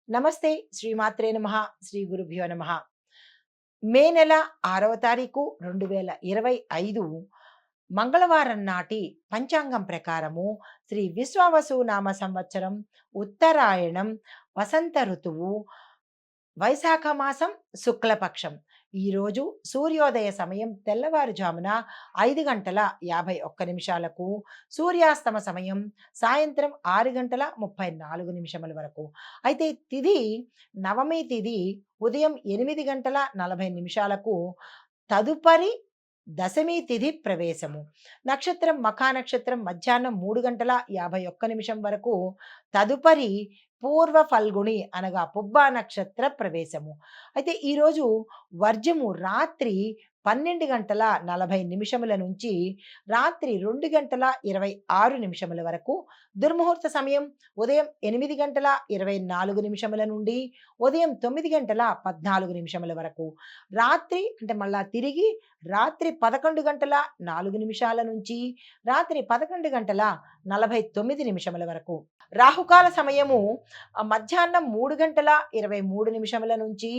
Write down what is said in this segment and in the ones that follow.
నమస్తే శ్రీమాత్రే నమః. శ్రీ గురుభ్యో నమః. మే నెల 6వ తారీఖు 2025 మంగళవారం నాటి పంచాంగం ప్రకారము శ్రీ విశ్వావసు నామ సంవత్సరం ఉత్తరాయణం వసంత ఋతువు వైశాఖ మాసం శుక్లపక్షం. ఈరోజు సూర్యోదయ సమయం తెల్లవారుజామున 5 గంటల 51 నిమిషాలకు, సూర్యాస్తమ సమయం సాయంత్రం 6 గంటల 34 నిమిషముల వరకు. అయితే తిథి నవమి తిథి ఉదయం 8 గంటల 40 నిమిషాలకు, తదుపరి దశమి తిథి ప్రవేశము. నక్షత్రం మఖా నక్షత్రం మధ్యాహ్నం 3 గంటల 51 నిమిషం వరకు, తదుపరి పూర్వ ఫల్గుణి అనగా పుబ్బా నక్షత్ర ప్రవేశము. అయితే ఈరోజు వర్జము రాత్రి 12 గంటల 40 నిమిషముల నుంచి రాత్రి 2 గంటల 26 నిమిషముల వరకు, దుర్ముహూర్త సమయం ఉదయం 8 గంటల 24 నిమిషముల నుండి ఉదయం 9 గంటల 14 నిమిషముల వరకు, రాత్రి అంటే మళ్ళా తిరిగి రాత్రి 11 గంటల 4 నిమిషాల నుంచి రాత్రి 11 గంటల 49 నిమిషముల వరకు. రాహుకాల సమయము మధ్యాహ్నం 3 గంటల 23 నిమిషముల నుంచి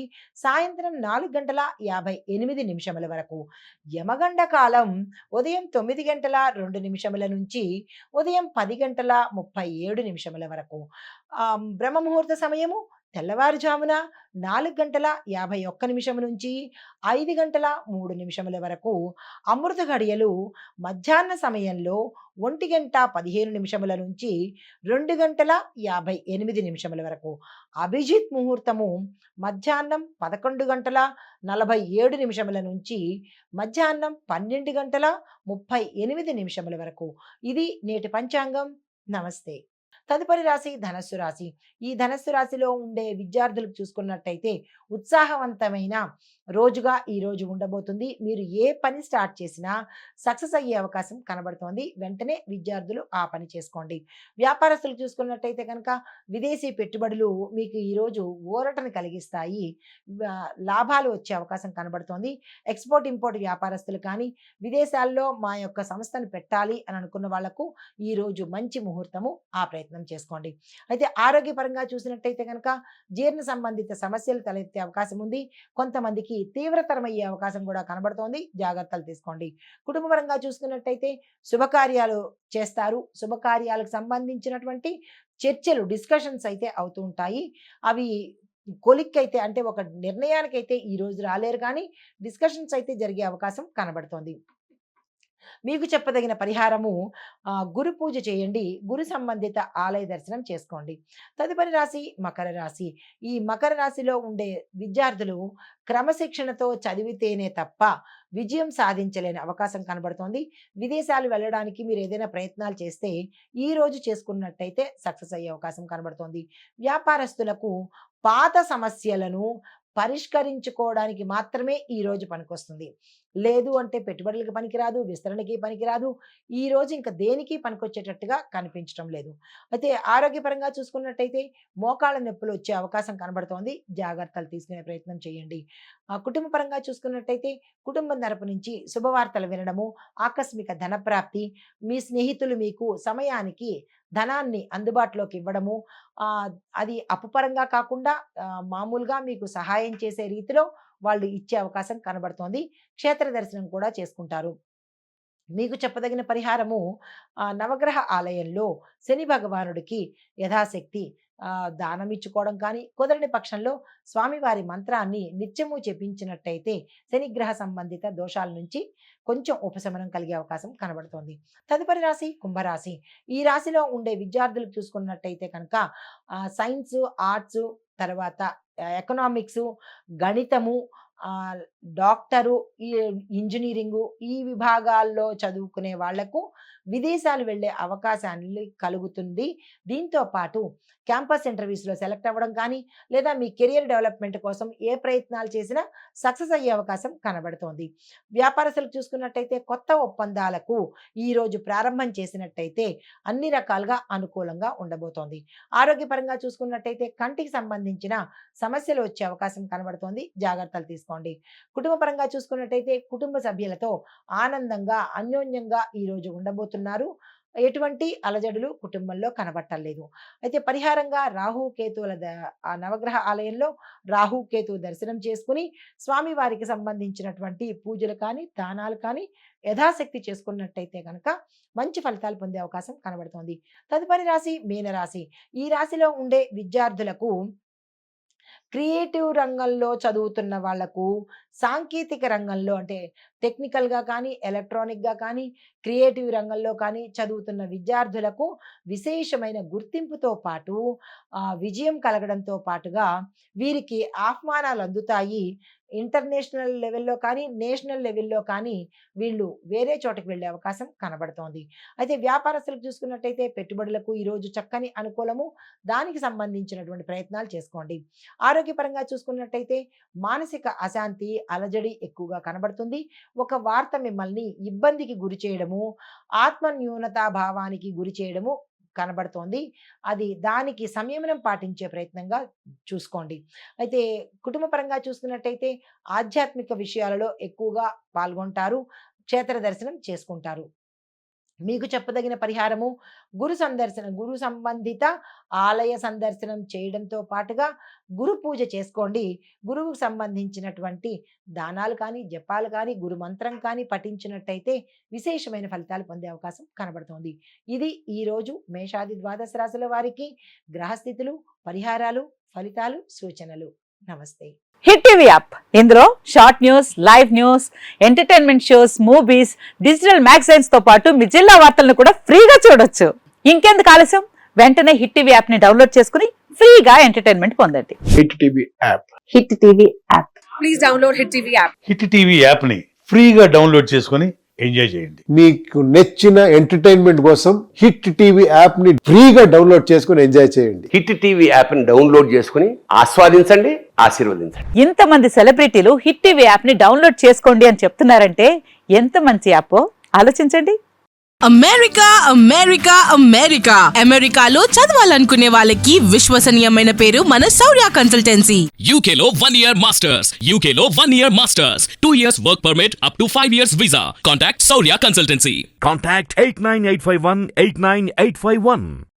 సాయంత్రం 4 గంటల 58 నిమిషముల వరకు. యమగండ కాలం ఉదయం 9 గంటల 2 నిమిషముల నుంచి ఉదయం 10 గంటల 37 నిమిషముల వరకు. బ్రహ్మముహూర్త సమయము తెల్లవారుజామున 4 గంటల 51 నిమిషం నుంచి 5 గంటల 3 నిమిషముల వరకు. అమృత ఘడియలు మధ్యాహ్న సమయంలో 1 గంట 15 నిమిషముల నుంచి 2 గంటల 58 నిమిషముల వరకు. అభిజిత్ ముహూర్తము మధ్యాహ్నం 11 గంటల 47 నిమిషముల నుంచి మధ్యాహ్నం 12 గంటల 38 నిమిషముల వరకు. ఇది నేటి పంచాంగం. నమస్తే. తదుపరి రాశి ధనస్సు రాశి. ఈ ధనస్సు రాశిలో ఉండే విద్యార్థులకు చూసుకున్నట్టయితే ఉత్సాహవంతమైన రోజుగా ఈ రోజు ఉండబోతుంది. మీరు ఏ పని స్టార్ట్ చేసినా సక్సెస్ అయ్యే అవకాశం కనబడుతోంది. వెంటనే విద్యార్థులు ఆ పని చేసుకోండి. వ్యాపారస్తులు చూసుకున్నట్టయితే కనుక విదేశీ పెట్టుబడులు మీకు ఈరోజు ఊరటను కలిగిస్తాయి. లాభాలు వచ్చే అవకాశం కనబడుతోంది. ఎక్స్పోర్ట్ ఇంపోర్ట్ వ్యాపారస్తులు కానీ, విదేశాల్లో మా యొక్క సంస్థను పెట్టాలి అని అనుకున్న వాళ్లకు ఈరోజు మంచి ముహూర్తము. ఆ ప్రయత్నం చేసుకోండి. అయితే ఆరోగ్యపరంగా చూసినట్టయితే కనుక జీర్ణ సంబంధిత సమస్యలు తలెత్తే అవకాశం ఉంది. కొంతమందికి తీవ్రతరమయ్యే అవకాశం కూడా కనబడుతోంది. జాగ్రత్తలు తీసుకోండి. కుటుంబపరంగా చూసుకున్నట్టయితే శుభకార్యాలు చేస్తారు. శుభకార్యాలకు సంబంధించినటువంటి చర్చలు డిస్కషన్స్ అయితే అవుతూ ఉంటాయి. అవి కొలిక్కైతే అంటే ఒక నిర్ణయానికైతే ఈ రోజు రాలేరు, కానీ డిస్కషన్స్ అయితే జరిగే అవకాశం కనబడుతోంది. మీకు చెప్పదగిన పరిహారము గురు పూజ చేయండి. గురు సంబంధిత ఆలయ దర్శనం చేసుకోండి. తదుపరి రాశి మకర రాశి. ఈ మకర రాశిలో ఉండే విద్యార్థులు క్రమశిక్షణతో చదివితేనే తప్ప విజయం సాధించలేని అవకాశం కనబడుతోంది. విదేశాలు వెళ్ళడానికి మీరు ఏదైనా ప్రయత్నాలు చేస్తే ఈ రోజు చేసుకున్నట్టయితే సక్సెస్ అయ్యే అవకాశం కనబడుతోంది. వ్యాపారస్తులకు పాత సమస్యలను పరిష్కరించుకోవడానికి మాత్రమే ఈ రోజు పనికొస్తుంది. లేదు అంటే పెట్టుబడులకి పనికిరాదు, విస్తరణకి పనికిరాదు. ఈ రోజు ఇంకా దేనికి పనికొచ్చేటట్టుగా కనిపించడం లేదు. అయితే ఆరోగ్యపరంగా చూసుకున్నట్టయితే మోకాళ్ళ నొప్పులు వచ్చే అవకాశం కనబడుతోంది. జాగ్రత్తలు తీసుకునే ప్రయత్నం చేయండి. కుటుంబ పరంగా చూసుకున్నట్టయితే కుటుంబం తరపు నుంచి శుభవార్తలు వినడము, ఆకస్మిక ధనప్రాప్తి, మీ స్నేహితులు మీకు సమయానికి ధనాన్ని అందుబాటులోకి ఇవ్వడము, అది అప్పుపరంగా కాకుండా మామూలుగా మీకు సహాయం చేసే రీతిలో వాళ్ళు ఇచ్చే అవకాశం కనబడుతోంది. క్షేత్ర దర్శనం కూడా చేసుకుంటారు. మీకు చెప్పదగిన పరిహారము నవగ్రహ ఆలయంలో శని భగవానుడికి యథాశక్తి దానం ఇచ్చుకోవడం కానీ, కుదరని పక్షంలో స్వామివారి మంత్రాన్ని నిత్యము జపించినట్టయితే శనిగ్రహ సంబంధిత దోషాల నుంచి కొంచెం ఉపశమనం కలిగే అవకాశం కనబడుతోంది. తదుపరి రాశి కుంభరాశి. ఈ రాశిలో ఉండే విద్యార్థులు చూసుకున్నట్టయితే కనుక సైన్స్, ఆర్ట్స్, తర్వాత ఎకనామిక్స్, గణితము, డాక్టరు, ఈ ఇంజనీరింగు, ఈ విభాగాల్లో చదువుకునే వాళ్లకు విదేశాలు వెళ్ళే అవకాశాన్ని కలుగుతుంది. దీంతో పాటు క్యాంపస్ ఇంటర్వ్యూస్లో సెలెక్ట్ అవ్వడం కానీ, లేదా మీ కెరియర్ డెవలప్మెంట్ కోసం ఏ ప్రయత్నాలు చేసినా సక్సెస్ అయ్యే అవకాశం కనబడుతోంది. వ్యాపారస్తులు చూసుకున్నట్టయితే కొత్త ఒప్పందాలకు ఈరోజు ప్రారంభం చేసినట్టయితే అన్ని రకాలుగా అనుకూలంగా ఉండబోతోంది. ఆరోగ్యపరంగా చూసుకున్నట్టయితే కంటికి సంబంధించిన సమస్యలు వచ్చే అవకాశం కనబడుతోంది. జాగ్రత్తలు తీసుకోండి. కుటుంబ పరంగా చూసుకున్నట్టయితే కుటుంబ సభ్యులతో ఆనందంగా అన్యోన్యంగా ఈరోజు ఉండబోతున్నారు. ఎటువంటి అలజడులు కుటుంబంలో కనబట్టలేదు. అయితే పరిహారంగా రాహు కేతువుల ఆ నవగ్రహ ఆలయంలో రాహు కేతువు దర్శనం చేసుకుని స్వామివారికి సంబంధించినటువంటి పూజలు కానీ, దానాలు కానీ యథాశక్తి చేసుకున్నట్టయితే గనక మంచి ఫలితాలు పొందే అవకాశం కనబడుతోంది. తదుపరి రాశి మీనరాశి. ఈ రాశిలో ఉండే విద్యార్థులకు క్రియేటివ్ రంగంలో చదువుతున్న వాళ్ళకు, సాంకేతిక రంగంలో అంటే టెక్నికల్‌గా కానీ, ఎలక్ట్రానిక్‌గా కానీ, క్రియేటివ్ రంగంలో కానీ చదువుతున్న విద్యార్థులకు విశేషమైన గుర్తింపుతో పాటు విజయం కలగడంతో పాటుగా వీరికి ఆహ్వానాలు అందుతాయి. ఇంటర్నేషనల్ లెవెల్‌లో కానీ, నేషనల్ లెవెల్‌లో కానీ వీళ్ళు వేరే చోటకి వెళ్ళే అవకాశం కనబడుతోంది. అయితే వ్యాపారస్తులకు చూసుకున్నట్టయితే పెట్టుబడులకు ఈరోజు చక్కని అనుకూలము. దానికి సంబంధించినటువంటి ప్రయత్నాలు చేసుకోండి. ఆరోగ్యపరంగా చూసుకున్నట్టయితే మానసిక అశాంతి, అలజడి ఎక్కువగా కనబడుతుంది. ఒక వార్త మిమ్మల్ని ఇబ్బందికి గురి చేయడము, ఆత్మ న్యూనతా భావానికి గురి చేయడము కనబడుతోంది. అది దానికి సంయమనం పాటించే ప్రయత్నంగా చూసుకోండి. అయితే కుటుంబ పరంగా చూసుకున్నట్టయితే ఆధ్యాత్మిక విషయాలలో ఎక్కువగా పాల్గొంటారు. క్షేత్ర దర్శనం చేసుకుంటారు. మీకు చెప్పదగిన పరిహారము గురు సంబంధిత ఆలయ సందర్శనం చేయడంతో పాటుగా గురు పూజ చేసుకోండి. గురువుకు సంబంధించినటువంటి దానాలు కానీ, జపాలు కానీ, గురు మంత్రం కానీ పఠించినట్టయితే విశేషమైన ఫలితాలు పొందే అవకాశం కనబడుతోంది. ఇది ఈరోజు మేషాది ద్వాదశ రాశుల వారికి గ్రహస్థితులు, పరిహారాలు, ఫలితాలు, సూచనలు. నమస్తే. హిట్ టీవీ యాప్ ఇందులో short news, live news, entertainment shows, movies, digital magazines తో పాటు మీ జిల్లా వార్తలను కూడా ఫ్రీగా చూడొచ్చు. ఇంకెందుకు ఆలస్యం, వెంటనే హిట్ టీవీ యాప్ ని డౌన్లోడ్ చేసుకుని ఫ్రీగా ఎంటర్టైన్మెంట్ పొందండి. Hit TV app. Hit TV app. Please download hit TV app. Hit TV యాప్ని ఫ్రీగా డౌన్లోడ్ చేసుకొని ఎంజాయ్ చేయండి. మీకు నచ్చిన ఎంటర్టైన్మెంట్ కోసం హిట్ టీవీ యాప్ ని ఫ్రీగా డౌన్లోడ్ చేసుకొని ఎంజాయ్ చేయండి. హిట్ టీవీ యాప్ ని డౌన్లోడ్ చేసుకుని ఆస్వాదించండి, ఆశీర్వదించండి. ఇంతమంది సెలబ్రిటీలు హిట్ టీవీ యాప్ ని డౌన్లోడ్ చేసుకోండి అని చెప్తున్నారంటే ఎంత మంచి యాప్ ఆలోచించండి. అమెరికా అమెరికా అమెరికా అమెరికాలో చదవాలనుకునే వాళ్ళకి విశ్వసనీయమైన పేరు మన శౌర్య కన్సల్టెన్సీ. UK లో 1 year masters. UK లో 1 year masters. 2 years work permit up to 5 years visa. Contact Saurya Consultancy. Contact 89851 89851.